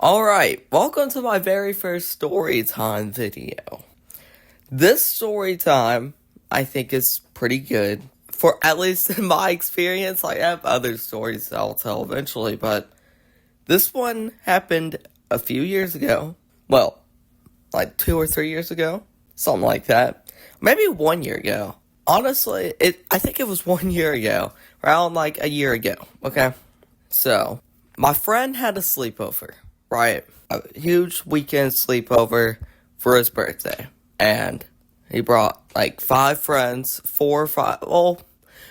Alright, welcome to my very first story time video. This story time, I think, is pretty good. For at least in my experience. I have other stories that I'll tell eventually, but this one happened a few years ago. Well, like 2 or 3 years ago. Something like that. Maybe 1 year ago. Honestly, I think it was 1 year ago. Around like a year ago, okay? So, my friend had a sleepover. Right, a huge weekend sleepover for his birthday, and he brought like 5 friends, 4 or 5, well,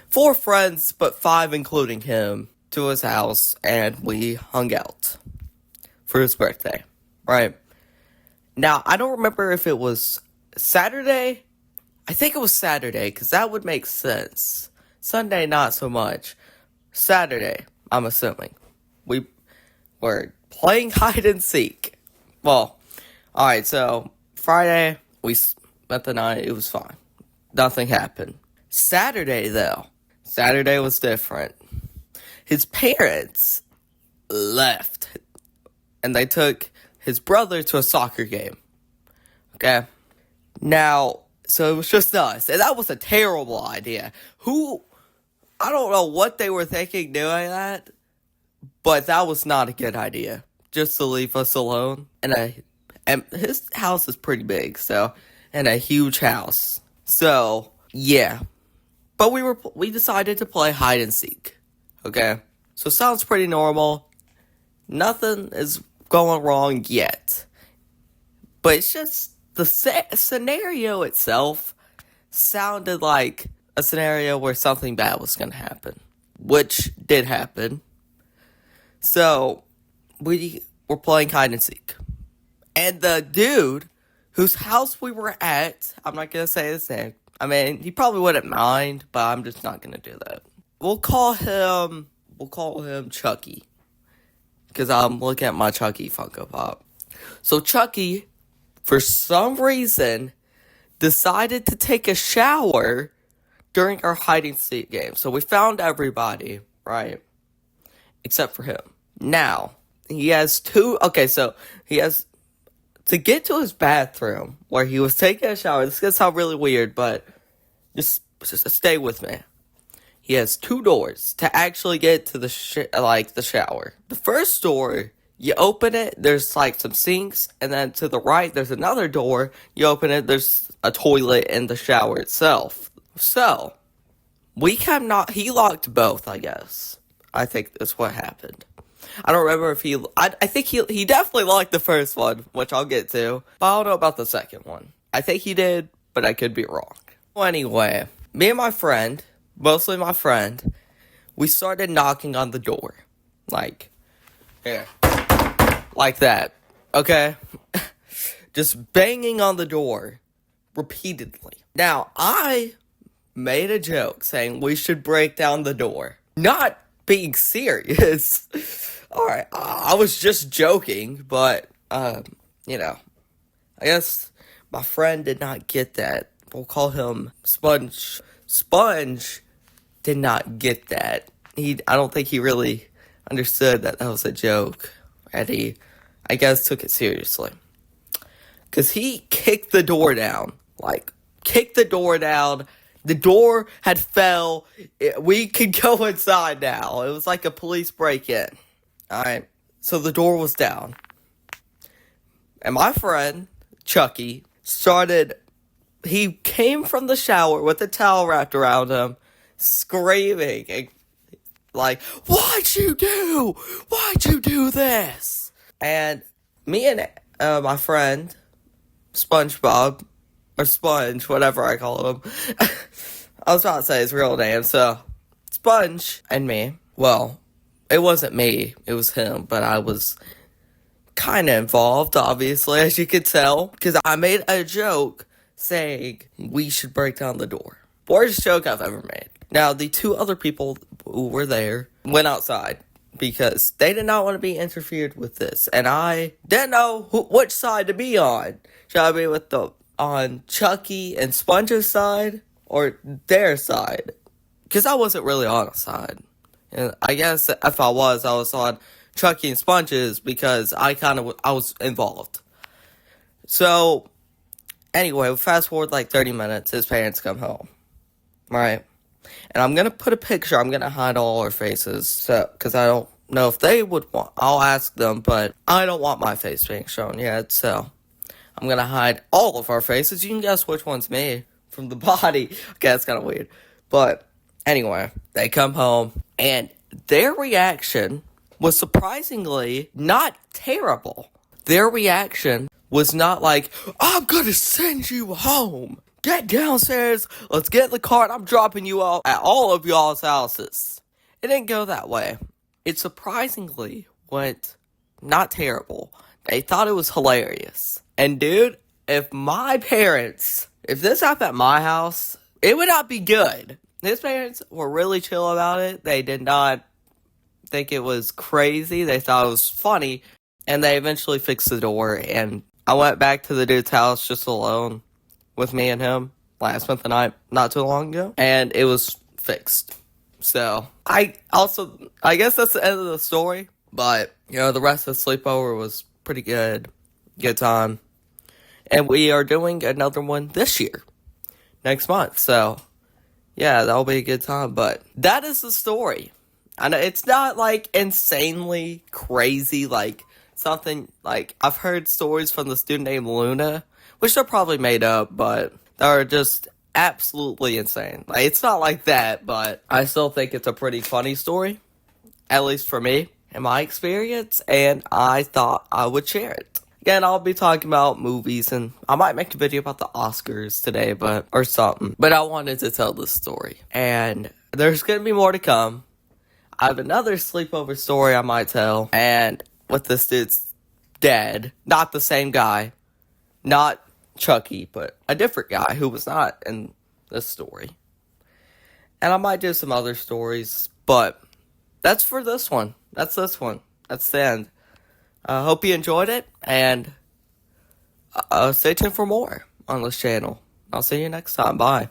4 friends, but 5 including him, to his house, and we hung out for his birthday, right? Now, I don't remember if it was Saturday. I think it was Saturday, because that would make sense. Sunday, not so much. Saturday, I'm assuming. We were playing hide and seek. Well, alright, so Friday, we spent the night, it was fine. Nothing happened. Saturday, though, Saturday was different. His parents left, and they took his brother to a soccer game. Okay? Now, so it was just us, and that was a terrible idea. I don't know what they were thinking doing that, but that was not a good idea. Just to leave us alone. And his house is pretty big, so, and a huge house. So, yeah. But we decided to play hide and seek. Okay? So sounds pretty normal. Nothing is going wrong yet. But it's just the scenario itself sounded like a scenario where something bad was going to happen, which did happen. So, we were playing hide and seek. And the dude whose house we were at, I'm not going to say his name. I mean, he probably wouldn't mind, but I'm just not going to do that. We'll call him Chucky. Because I'm looking at my Chucky Funko Pop. So Chucky, for some reason, decided to take a shower during our hide and seek game. So we found everybody, right? Except for him. Now, he has to get to his bathroom where he was taking a shower. This is going to sound really weird, but just stay with me. He has 2 doors to actually get to the shower. The first door, you open it, there's like some sinks, and then to the right, there's another door. You open it, there's a toilet and the shower itself. So, he locked both, I guess. I think that's what happened. I don't remember if I think he definitely liked the first one, which I'll get to, but I don't know about the second one. I think he did, but I could be wrong. Well, anyway, me and my friend, mostly my friend, we started knocking on the door. Like, here. Like that. Okay? Just banging on the door repeatedly. Now, I made a joke saying we should break down the door. Not being serious. Alright, I was just joking, but, I guess my friend did not get that. We'll call him Sponge. Sponge did not get that. I don't think he really understood that was a joke. And he, I guess, took it seriously. Because he kicked the door down. The door had fell. We could go inside now. It was like a police break-in. Alright, so the door was down. And my friend, Chucky, he came from the shower with a towel wrapped around him, screaming, and like, Why'd you do this? And me and my friend, SpongeBob, or Sponge, whatever I call him, I was about to say his real name, so Sponge and me, well, it wasn't me, it was him, but I was kind of involved, obviously, as you could tell, because I made a joke saying we should break down the door. Worst joke I've ever made. Now, the 2 other people who were there went outside because they did not want to be interfered with this, and I didn't know which side to be on. Should I be on Chucky and Sponge's side, or their side? Because I wasn't really on a side. And I guess if I was on chucking sponges because I was involved. So, anyway, fast forward like 30 minutes, his parents come home, right? And I'm gonna put a picture, I'm gonna hide all our faces, so, because I don't know if they would want, I'll ask them, but I don't want my face being shown yet, so I'm gonna hide all of our faces. You can guess which one's me from the body. Okay, that's kind of weird. But anyway, they come home, and their reaction was surprisingly not terrible. Their reaction was not like, I'm gonna send you home. Get downstairs, let's get in the car, and I'm dropping you off at all of y'all's houses. It didn't go that way. It surprisingly went not terrible. They thought it was hilarious. And dude, if this happened at my house, it would not be good. His parents were really chill about it. They did not think it was crazy. They thought it was funny. And they eventually fixed the door. And I went back to the dude's house just alone with me and him. I spent the night not too long ago. And it was fixed. So, I guess that's the end of the story. But, the rest of the sleepover was pretty good. Good time. And we are doing another one this year. Next month. So, yeah, that'll be a good time. But that is the story. I know it's not, insanely crazy, something, I've heard stories from the student named Luna, which are probably made up, but they're just absolutely insane. It's not like that, but I still think it's a pretty funny story, at least for me, in my experience, and I thought I would share it. Again, I'll be talking about movies, and I might make a video about the Oscars today, or something, but I wanted to tell this story, and there's gonna be more to come. I have another sleepover story I might tell, and with this dude's dad, not the same guy, not Chucky, but a different guy who was not in this story. And I might do some other stories, but that's for this one. That's this one. That's the end. I hope you enjoyed it, and stay tuned for more on this channel. I'll see you next time. Bye.